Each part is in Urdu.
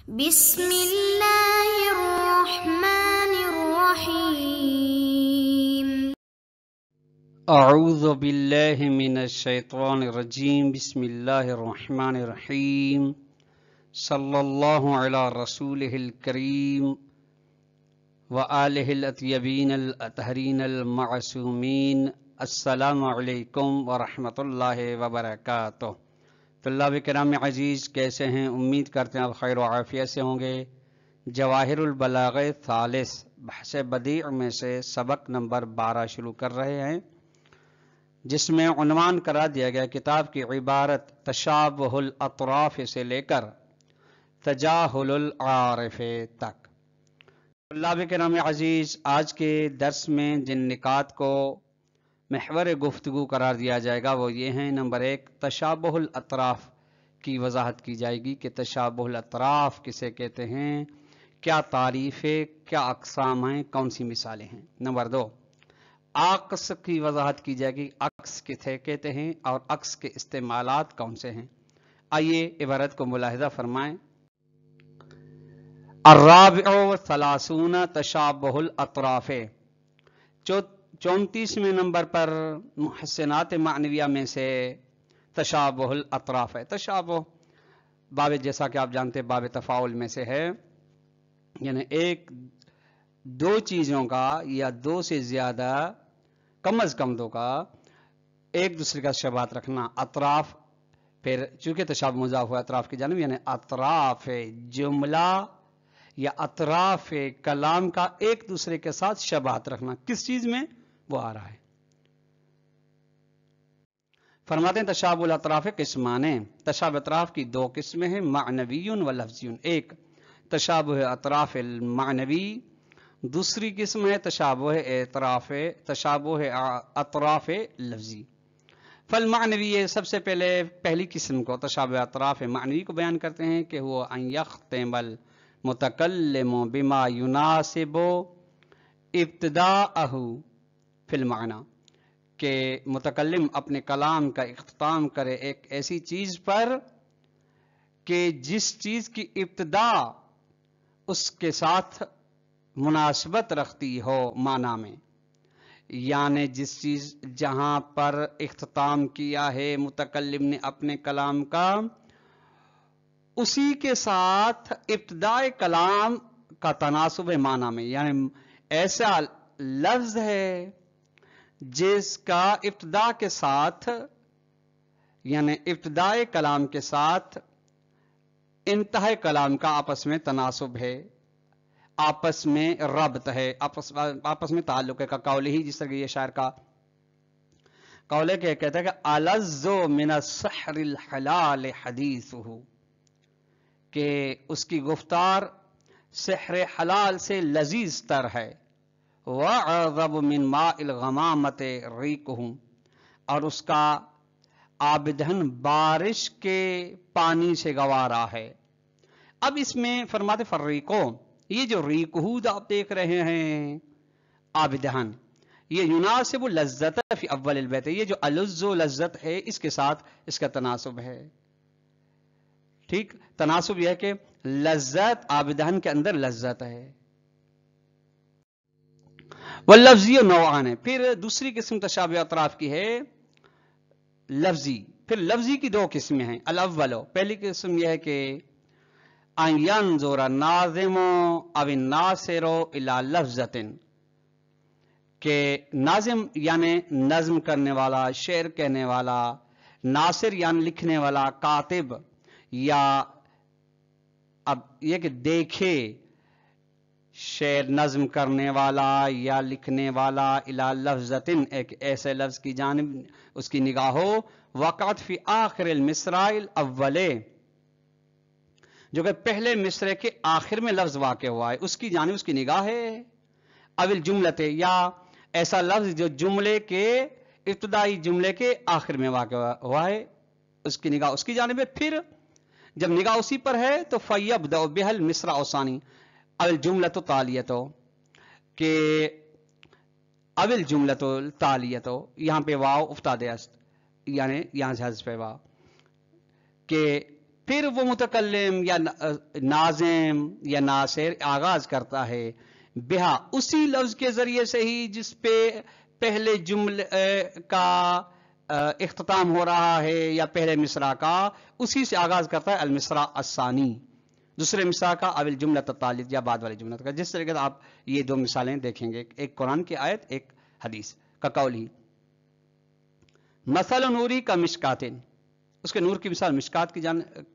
بسم اللہ الرحمن الرحیم اعوذ باللہ من الشیطان الرجیم بسم اللہ الرحمن الرحیم صلی اللہ علی رسولہ الکریم وآلہ الاطیبین الاطہرین المعصومین السلام علیکم ورحمۃ اللہ وبرکاتہ۔ طلاب کرام عزیز، کیسے ہیں؟ امید کرتے ہیں آپ خیر و عافیت سے ہوں گے۔ جواہر البلاغہ ثالث بحث بدیع میں سے سبق نمبر 12 شروع کر رہے ہیں، جس میں عنوان کرا دیا گیا کتاب کی عبارت تشابہ الاطراف سے لے کر تجاہل العارف تک۔ طلاب کرام عزیز، آج کے درس میں جن نکات کو محور گفتگو قرار دیا جائے گا وہ یہ ہیں: نمبر 1، تشابہ الاطراف کی وضاحت کی جائے گی کہ تشابہ الاطراف کسے کہتے ہیں، کیا تعریف ہے، کیا اقسام ہیں، کون سی مثالیں ہیں۔ نمبر 2، عکس کی وضاحت کی جائے گی، عکس کسے کہتے ہیں اور عکس کے استعمالات کون سے ہیں۔ آئیے عبارت کو ملاحظہ فرمائیں۔ الرابع والثلاثون تشابہ الاطراف، 34ویں نمبر پر محسنات معنویہ میں سے تشابہ الاطراف ہے۔ تشابہ باب، جیسا کہ آپ جانتے ہیں، باب تفاعل میں سے ہے، یعنی دو چیزوں کا یا دو سے زیادہ، کم از کم دو کا ایک دوسرے کا شباہت رکھنا۔ اطراف، پھر چونکہ تشابہ مضاف ہوا اطراف کی جانب، یعنی اطراف جملہ یا اطراف کلام کا ایک دوسرے کے ساتھ شباہت رکھنا۔ کس چیز میں؟ وہ آ رہا ہے۔ فرماتے ہیں تشابہ الاطراف قسمان، تشابہ اطراف کی دو قسمیں ہیں، معنوی و لفظی۔ ایک تشابہ اطراف المعنوی، دوسری قسم ہے تشابہ اطراف لفظی۔ فالمعنوی، سب سے پہلی قسم کو تشابہ اطراف معنوی کو بیان کرتے ہیں کہ وہ ان یختم المتکلم بما یناسب ابتداءہ فی المعنی، کہ متکلم اپنے کلام کا اختتام کرے ایک ایسی چیز پر کہ جس چیز کی ابتدا اس کے ساتھ مناسبت رکھتی ہو معنی میں، یعنی جس چیز جہاں پر اختتام کیا ہے متکلم نے اپنے کلام کا، اسی کے ساتھ ابتدائے کلام کا تناسب معنی میں، یعنی ایسا لفظ ہے جس کا ابتدا کے ساتھ، یعنی ابتدائے کلام کے ساتھ انتہائی کلام کا آپس میں تناسب ہے، آپس میں ربط ہے، آپس میں تعلق ہے۔ کا قول ہی، جس طرح یہ شاعر کا قول ہے کہ کہتا ہے کہ الذ من السحر الحلال حدیثہ، کہ اس کی گفتار سحر حلال سے لذیذ تر ہے۔ وَأَعْذَبُ مِنْ مَاءِ الْغَمَامَةِ رِيقُهُ، اور اس کا آبدہن بارش کے پانی سے گوارا ہے۔ اب اس میں فرماتے فریقو، یہ جو ریقہود آپ دیکھ رہے ہیں آبدہن، یہ یناسب لذت فی اول البیت، یہ جو الذ لذت ہے اس کے ساتھ اس کا تناسب ہے۔ ٹھیک، تناسب یہ ہے کہ لذت، آبدہن کے اندر لذت ہے۔ واللفظی نوعان، پھر دوسری قسم تشابہ اطراف کی ہے لفظی۔ پھر لفظی کی دو قسمیں ہیں۔ الاول، پہلی قسم یہ ہے کہ ان ینظر الناظم او الناصر الی لفظۃ، کہ ناظم یعنی نظم کرنے والا، شعر کہنے والا، ناصر یعنی لکھنے والا، کاتب، یا اب یہ کہ دیکھے شعر نظم کرنے والا یا لکھنے والا، الی لفظۃ، ایک ایسے لفظ کی جانب اس کی نگاہ ہو، وقعت فی آخر المصرع الاول، جو کہ پہلے مصرع کے آخر میں لفظ واقع ہوا ہے، اس کی جانب اس کی نگاہ ہے۔ او الجملۃ، یا ایسا لفظ جو جملے کے ابتدائی جملے کے آخر میں واقع ہوا ہے، اس کی نگاہ اس کی جانب ہے۔ پھر جب نگاہ اسی پر ہے تو فیبدأ بها المصرع الثانی او الجملۃ التالیۃ، کہ او الجملۃ التالیۃ، یہاں پہ واو افتاد است، یعنی یہاں سے حذف ہے واو، کہ پھر وہ متکلم یا ناظم یا ناصر آغاز کرتا ہے بہا اسی لفظ کے ذریعے سے ہی جس پہ پہلے جملے کا اختتام ہو رہا ہے یا پہلے مصرع کا، اسی سے آغاز کرتا ہے المصرع الثانی، دوسرے مصرع کا، اب الجملہ الثالث یا بعد والے جملہ کا. جس طریقے سے آپ یہ دو مثالیں دیکھیں گے، ایک قرآن کی آیت ایک حدیث کا قول ہی. مثل نوری کا مشکاتن، اس کے نور کی مثال مشکات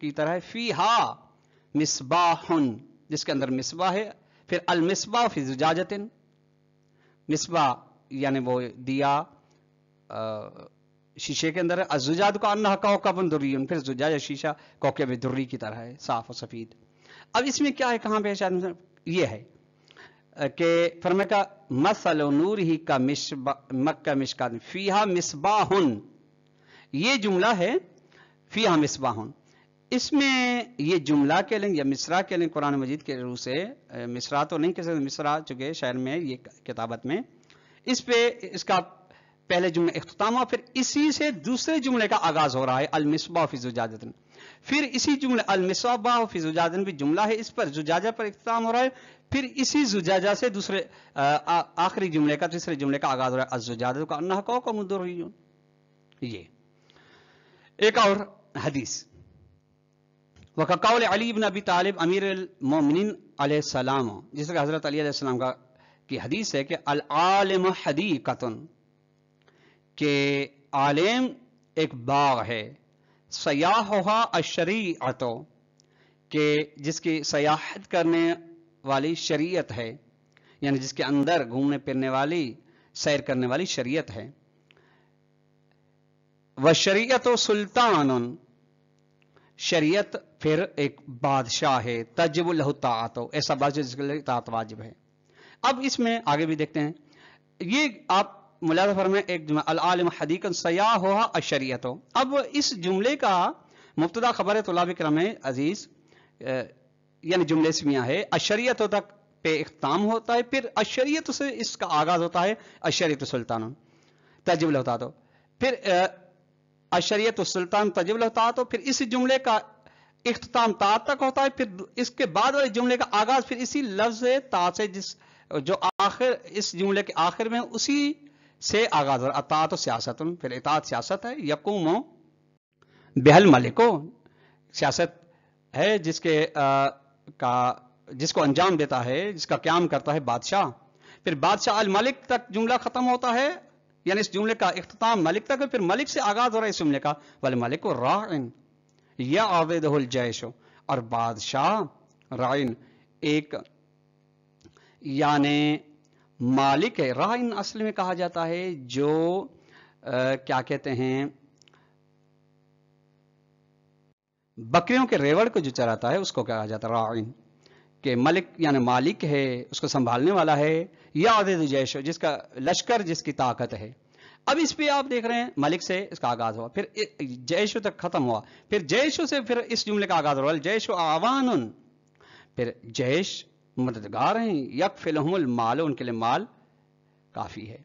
کی طرح ہے. فیہا مصباح، جس کے اندر مصباح ہے. پھر المصباح فی زجاجتن، مصباح یعنی وہ دیا شیشے کے اندر ہے. الزجاج کا انہا کوکب دری، پھر زجاجہ شیشہ کوکب دری کی طرح ہے، صاف و سفید. اب اس میں کیا ہے، کہاں پہ یہ ہے کہ فرمائے کا مثل نور ہی کا مکہ مشکات فیہا مصباح، یہ جملہ ہے فیہا مصباح. اس میں یہ جملہ کے لیں یا مصرع کے لیں قرآن مجید کے روح سے، مصرع تو نہیں کہہ سکتے، مصرع چکے شعر میں یہ کتابت میں، اس پہ اس کا پہلے جملے اختتام ہوا، پھر اسی سے دوسرے جملے کا آغاز ہو رہا ہے المصباح فی زجاجۃ. پھر اسی جملے المصباح فی زجاجۃ بھی جملہ ہے، اس پر زجاجہ پر اختتام ہو رہا ہے، پھر اسی زجاجہ سے دوسرے آخری جملے کا، تیسرے جملے کا آغاز ہو رہا ہے الزجاجۃ کا انہا کوکب دری. یہ ایک اور حدیث وقول علی بن ابی طالب امیر المومنین علیہ السلام، جس کا حضرت علی علیہ السلام کی حدیث ہے کہ العالم حدیقۃ، کہ عالم ایک باغ ہے، سیاحھا الشریعۃ، کہ جس کی سیاحت کرنے والی شریعت ہے، یعنی جس کے اندر گھومنے پھرنے والی سیر کرنے والی شریعت ہے. وشریعت سلطان، شریعت پھر ایک بادشاہ ہے، تجب لہ الطاعۃ، ایسا بادشاہ جس کے لیے اطاعت واجب ہے. اب اس میں آگے بھی دیکھتے ہیں، یہ آپ ملاحظہ فرمائیں ایک جملہ العالم حدیقا سیاحھا الشریعۃ. اب اس جملے کا مبتدا خبر طلاب کرام عزیز یعنی جملے اسمیہ ہے، الشریعت تک پہ اختتام ہوتا ہے، پھر الشریعت سے اس کا آغاز ہوتا ہے الشریعت سلطان تجب لہ الطاعۃ، پھر الشریعت السلطان تجب لہ الطاعۃ، پھر اس جملے کا اختتام تا تک ہوتا ہے، پھر اس کے بعد والے جملے کا آغاز پھر اسی لفظ تا سے جس جو آخر اس جملے کے آخر میں اسی سے آغاز ہو رہا ہے. اطاعت سیاست، پھر اطاعت سیاست ہے. یقوم بہل ملکو، سیاست ہے جس کے جس کو انجام دیتا ہے، جس کا قیام کرتا ہے بادشاہ. پھر بادشاہ الملک تک جملہ ختم ہوتا ہے، یعنی اس جملے کا اختتام ملک تک ہے، پھر ملک سے آغاز ہو رہا ہے اس جملے کا والملک راعن یعضدہ الجیش، اور بادشاہ راعن ایک یعنی مالک ہے. راعن اصل میں کہا جاتا ہے جو کیا کہتے ہیں بکریوں کے ریوڑ کو جو چراتا ہے اس کو کہا جاتا ہے راعن. کہ ملک یعنی مالک ہے، اس کو سنبھالنے والا ہے، یا عدد جیش، جس کا لشکر، جس کی طاقت ہے. اب اس پہ آپ دیکھ رہے ہیں ملک سے اس کا آغاز ہوا، پھر جیشو تک ختم ہوا، پھر جیشو سے پھر اس جملے کا آغاز ہوا جیشو آوان، پھر جیش مددگار ہیں، یکفلہم المال، ان کے لیے مال کافی ہے،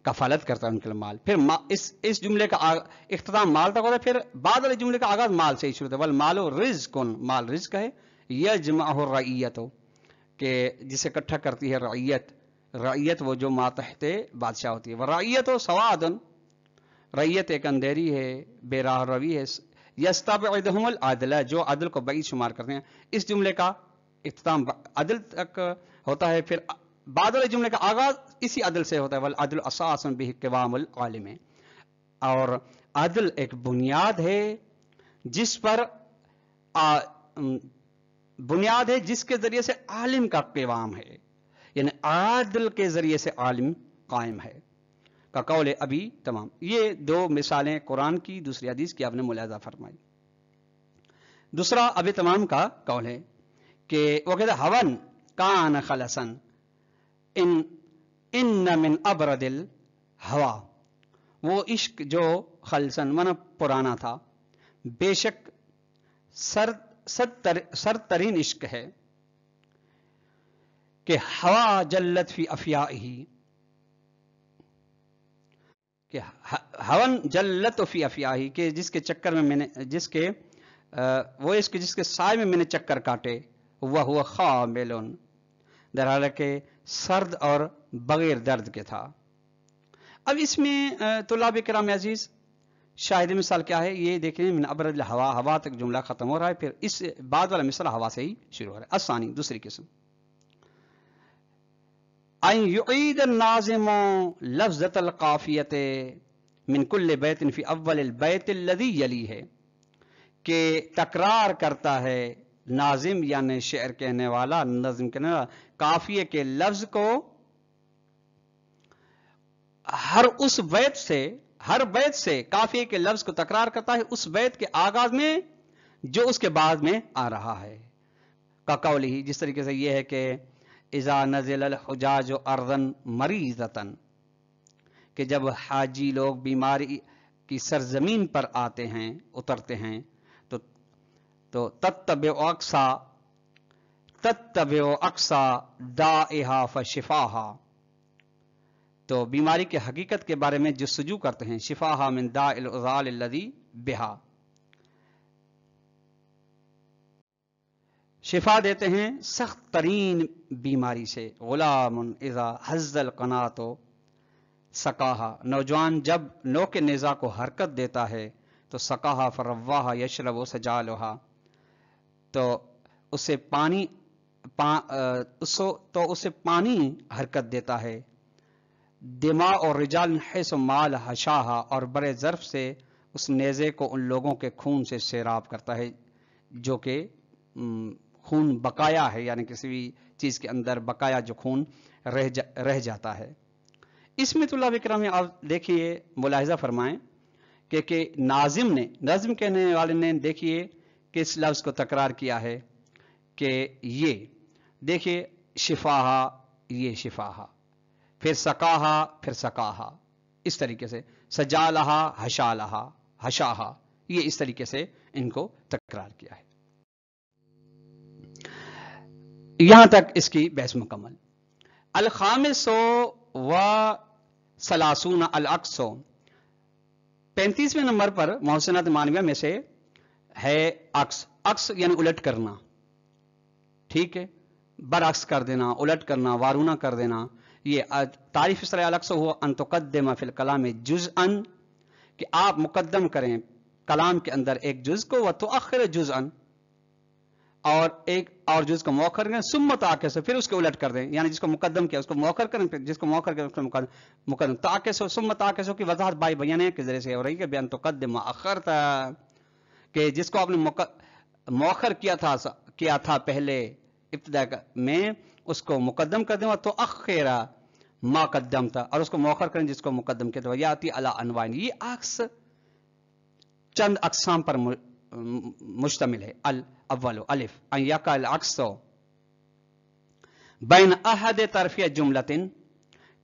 کفالت کرتا ہے ان کے لیے مال. پھر اس جملے کا اختتام مال تک ہوتا ہے، پھر بعد والے جملے کا آغاز مال سے ہی شروع ہوتا ہے. والمال رزق، مال رزق ہے. یجمعہ الرعیت، کہ جسے اکٹھا کرتی ہے رعیت. رعیت وہ جو ماتحت بادشاہ ہوتی ہے. ورعیت سواد، رعیت ایک اندھیری ہے، بے راہ روی ہے. یستبعدہم العدل، جو عدل کو بعید شمار کرتے ہیں. اس جملے کا اختتام عدل تک ہوتا ہے، پھر بعد والے جملے کا آغاز اسی عدل سے ہوتا ہے. والعدل اساس بہ قوام العالم، اور عدل ایک بنیاد ہے جس پر بنیاد ہے جس کے ذریعے سے عالم کا قیام ہے، یعنی عادل کے ذریعے سے عالم قائم ہے کا قول ابھی تمام. یہ دو مثالیں قرآن کی، دوسری حدیث کی آپ نے ملاحظہ فرمائی. دوسرا ابھی تمام کا قول ہے کہ وہ کہتے ہیں ہون کان خلصن ان من ابرد الہوا، وہ عشق جو خلصن من پرانا تھا، بے شک سر ترین عشق ہے. کہ ہوا جلت فی افیاہی، کہ ہون جلت فی افیاہی، کہ جس کے چکر میں نے، جس کے وہ اس کے جس کے سائے میں نے چکر کاٹے، وہ خاملن، در حالانکہ سرد اور بغیر درد کے تھا۔ اب اس میں طلاب کرام عزیز شاہد مثال کیا ہے یہ دیکھیں، من ابرد الہوا، ہوا تک جملہ ختم ہو رہا ہے، پھر اس بعد والا مثال ہوا سے ہی شروع ہو رہا ہے۔ الثانی، دوسری قسم، ان یعید الناظم لفظۃ القافیۃ من کل بیت فی اول البیت الذی یلی ہے، کہ تکرار کرتا ہے ناظم یعنی شعر کہنے والا، نظم کہنے والا، قافیے کے لفظ کو ہر بیت سے قافیے کے لفظ کو تکرار کرتا ہے اس بیت کے آغاز میں جو اس کے بعد میں آ رہا ہے۔ کا قولی، جس طریقے سے یہ ہے کہ اذا نزل الحجاج ارضا مریضۃ، کہ جب حاجی لوگ بیماری کی سرزمین پر آتے ہیں، اترتے ہیں، تو تتبع اقصا دائها فشفاها، تو بیماری کے حقیقت کے بارے میں جستجو کرتے ہیں، شفاها من داء العضال الذي بها، شفا دیتے ہیں سخت ترین بیماری سے۔ غلام اذا حز القناۃ سقاها، نوجوان جب نوک نیزہ کو حرکت دیتا ہے تو سقاها فرواها یشرب سجالها، تو اسے پانی حرکت دیتا ہے۔ دماء اور رجال حیث مال حشاها، اور بڑے ظرف سے اس نیزے کو ان لوگوں کے خون سے سیراب کرتا ہے جو کہ خون بقایا ہے، یعنی کسی بھی چیز کے اندر بقایا جو خون رہ جاتا ہے۔ اس میں طلاب کرام آپ دیکھیے، ملاحظہ فرمائیں کہ ناظم کہنے والے نے دیکھیے کس لفظ کو تکرار کیا ہے، کہ یہ دیکھیے شفاہا، یہ شفاہا، پھر سقاہا، پھر سقاہا، اس طریقے سے سجالہا، حشالہا، حشاہا، یہ اس طریقے سے ان کو تکرار کیا ہے۔ یہاں تک اس کی بحث مکمل۔ الخامس و ثلاثون العکس، 35ویں نمبر پر محسنات معنویہ میں سے ہے عکس۔ عکس یعنی الٹ کرنا، ٹھیک ہے، برعکس کر دینا، الٹ کرنا، وارونا کر دینا۔ یہ تعریف اس طرح العکس ہوا ان تقدم فی الکلام جزءا، کہ آپ مقدم کریں کلام کے اندر ایک جز کو، وتؤخر جزءا، اور ایک اور جز کو مؤخر کریں، ثم تعکس، پھر اس کو الٹ کر دیں، یعنی جس کو مقدم کیا اس کو مؤخر کریں، پھر جس کو مؤخر کیا اس کو مقدم۔ تعکس ثم تعکس کی وضاحت بائی بیانے کے ذریعے سے ہو رہی ہے کہ بیان تقدم اخرت، کہ جس کو آپ نے مؤخر کیا تھا پہلے ابتدا میں، اس کو مقدم کر دیں، تو اخر ما قدم تھا، اور اس کو مؤخر کریں جس کو مقدم کیا تھا۔ یاتی علی عنوان، یہ عکس چند اقسام پر مشتمل ہے۔ الاول الف ان یقع العکس بین احد طرفی جملۃ،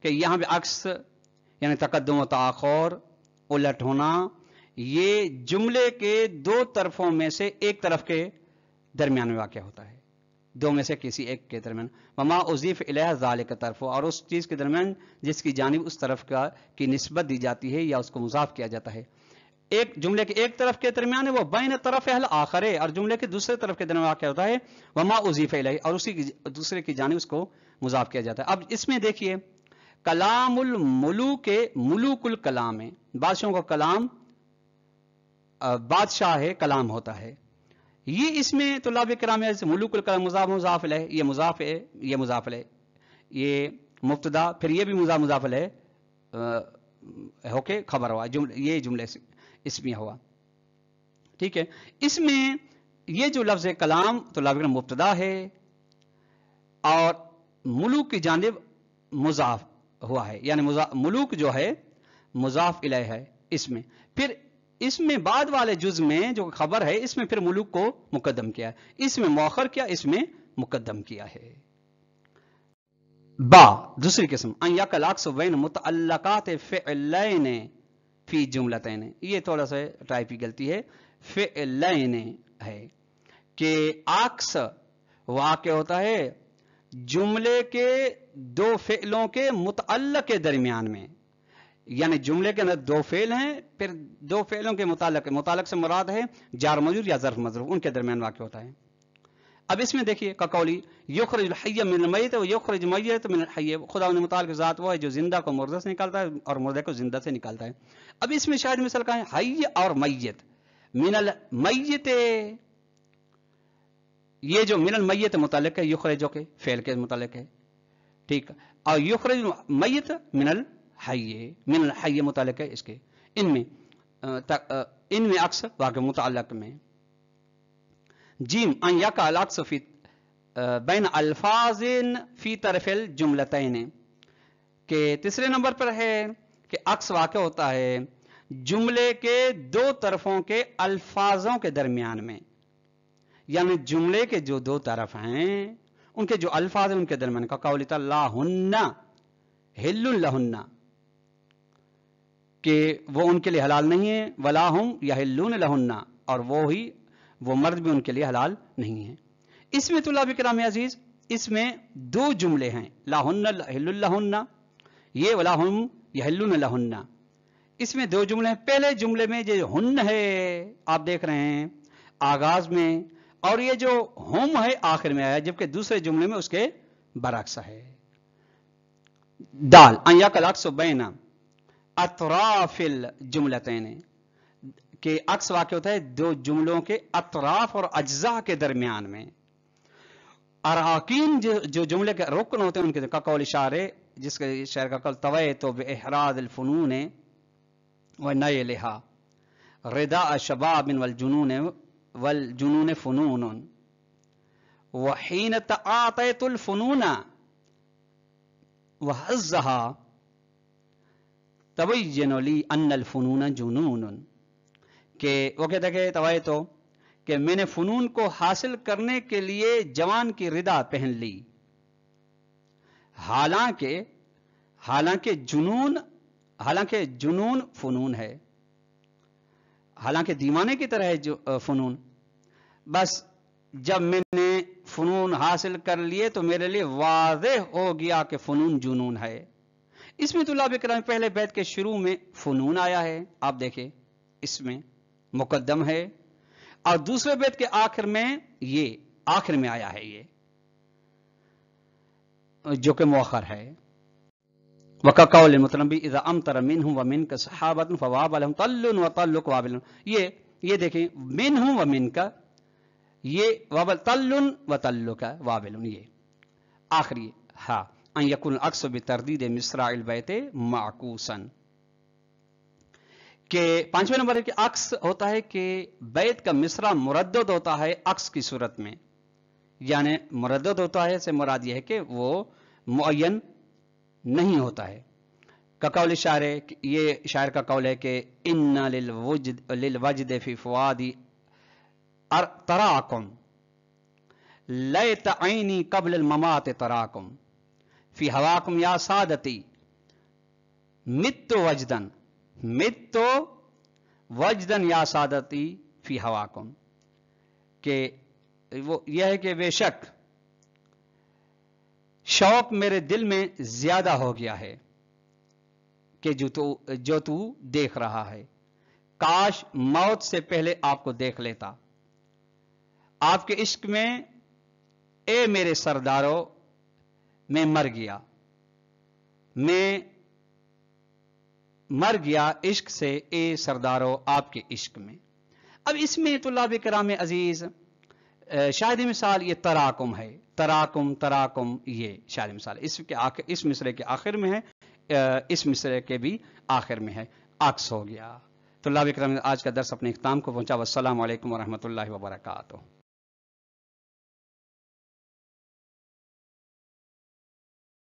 کہ یہاں پہ عکس یعنی تقدم و تاخر، الٹ ہونا، یہ جملے کے دو طرفوں میں سے ایک طرف کے درمیان میں واقع ہوتا ہے، دو میں سے کسی ایک کے درمیان۔ وما اضیف الیہ ذالک طرف، اور اس چیز کے درمیان جس کی جانب اس طرف کی نسبت دی جاتی ہے یا اس کو مضاف کیا جاتا ہے۔ ایک جملے کے ایک طرف کے درمیان ہے وہ بین طرف الآخر، اور جملے کے دوسرے طرف کے درمیان واقع ہوتا ہے وما اضیف الیہ، اور اسی کی دوسرے کی جانب اس کو مضاف کیا جاتا ہے۔ اب اس میں دیکھیے کلام الملوک، ملوک الکلام ہے، بادشاہوں کا کلام، بادشاہ ہے کلام ہوتا ہے۔ یہ اس میں طلاب کرام ملوک الکلام مضاف الیہ، یہ مضاف ہے، یہ مضاف الیہ، یہ مبتدا، پھر یہ بھی مضاف الیہ ہو کے خبر ہوا، یہ جملے اسمیہ ہوا، ٹھیک ہے۔ اس میں یہ جو لفظ کلام طلاب کرام مبتدا ہے اور ملوک کی جانب مضاف ہوا ہے، یعنی ملوک جو ہے مضاف الیہ ہے اس میں، پھر اس میں بعد والے جز میں جو خبر ہے اس میں پھر ملوک کو مقدم کیا ہے، اس میں مؤخر کیا، اس میں مقدم کیا ہے۔ با دوسری قسم ان یقع العکس بین متعلقات فعلین فی جملتین، یہ تھوڑا سا ٹائپ کی غلطی ہے، فعلین ہے، کہ عکس واقع ہوتا ہے جملے کے دو فعلوں کے متعلق کے درمیان میں، یعنی جملے کے اندر دو فعل ہیں، پھر دو فعلوں کے متعلق سے مراد ہے جار مجرور یا ظرف مظروف، ان کے درمیان واقع ہوتا ہے۔ اب اس میں دیکھیے کقولی یخرج الحی من المیت و یخرج المیت من الحی، خدا ان متعلق ذات وہ ہے جو زندہ کو مردہ سے نکالتا ہے اور مردہ کو زندہ سے نکالتا ہے۔ اب اس میں شاید مثال کہیں حی اور میت، من المیت، یہ جو من المیت متعلق ہے یخرج کے فعل کے متعلق ہے، ٹھیک، اور یخرج المیت من الحی متعلق ہے اس کے، ان میں عکس واقع متعلق میں۔ جیم ان یقع العکس فی بین الفاظ فی طرف الجملتین، کہ تیسرے نمبر پر ہے کہ عکس واقع ہوتا ہے جملے کے دو طرفوں کے الفاظوں کے درمیان میں، یعنی جملے کے جو دو طرف ہیں ان کے جو الفاظ ہیں ان کے درمیان، کا قول تعالی لا ہن حل لہن، کہ وہ ان کے لیے حلال نہیں ہے، ولا ہم یحلون لہن، اور وہ مرد بھی ان کے لیے حلال نہیں ہے۔ اس میں طلاب کرام عزیز اس میں دو جملے ہیں، لا ہن حل لہن یہ، ولا ہم یحلون لہن، اس میں دو جملے ہیں۔ پہلے جملے میں جو ہن ہے آپ دیکھ رہے ہیں آغاز میں، اور یہ جو ہم ہے آخر میں آیا، جبکہ دوسرے جملے میں اس کے برعکس ہے۔ دال ان یقع العکس بین اطراف الجملتین، کہ عکس واقع ہوتا ہے دو جملوں کے اطراف اور اجزاء کے درمیان میں۔ اراکین جو جملے کے رکن ہوتے ہیں ان کے قول شاعر، جس کے شعر کا قول طویت باحراز الفنون ونیلھا رداء شباب والجنون فنون وحین تعاطیت الفنون وحزها تبین لی ان الفنون جنون، کہ وہ کہتا ہے تویتو کہ میں نے فنون کو حاصل کرنے کے لیے جوان کی ردا پہن لی، حالانکہ جنون فنون ہے، حالانکہ دیوانے کی طرح ہے جو فنون، بس جب میں نے فنون حاصل کر لیے تو میرے لیے واضح ہو گیا کہ فنون جنون ہے۔ اس میں طلاب کرام پہلے بیت کے شروع میں فنون آیا ہے، آپ دیکھیں اس میں مقدم ہے، اور دوسرے بیت کے آخر میں یہ آخر میں آیا ہے، یہ جو کہ مؤخر ہے۔ وَكَقَوْلِ الْمُتَنَبِّي إِذَا أَمْطَرَ مِنْهُمْ وَمِنْكَ سَحَابَةٌ فَوَابَ لَهُمْ طَلٌّ وَطَلُّكَ وَابِلٌ، یہ دیکھیں مِنْهُمْ وَمِنْكَ، یہ وابل طَلٌّ وَطَلُّكَ وَابِلٌ، یہ آخری ہاں ان یکون العکس بتردید مصراع البیت معکوساً، کہ پانچویں نمبر ہے کہ عکس ہوتا ہے کہ بیت کا مصرع مردد ہوتا ہے عکس کی صورت میں، یعنی مردد ہوتا ہے سے مراد یہ ہے کہ وہ معین نہیں ہوتا ہے۔ کا قول شاعر، یہ شاعر کا قول ہے کہ ان للوجد فی فؤادی تراکم لیت عینی قبل الممات تراکم فی ہواکم یا سادتی مت وجدن یا سادتی فی ہواکم، کہ وہ یہ ہے کہ بے شک شوق میرے دل میں زیادہ ہو گیا ہے کہ جو تو دیکھ رہا ہے، کاش موت سے پہلے آپ کو دیکھ لیتا، آپ کے عشق میں اے میرے سردارو میں مر گیا عشق سے، اے سردارو آپ کے عشق میں۔ اب اس میں طلاب کرام عزیز شاہدی مثال یہ تراکم ہے، تراکم یہ شاہدی مثال اس مصرے کے آخر میں ہے، اس مصرے کے بھی آخر میں ہے، عکس ہو گیا۔ طلاب کرام آج کا درس اپنے اختتام کو پہنچا، والسلام علیکم ورحمۃ اللہ وبرکاتہ۔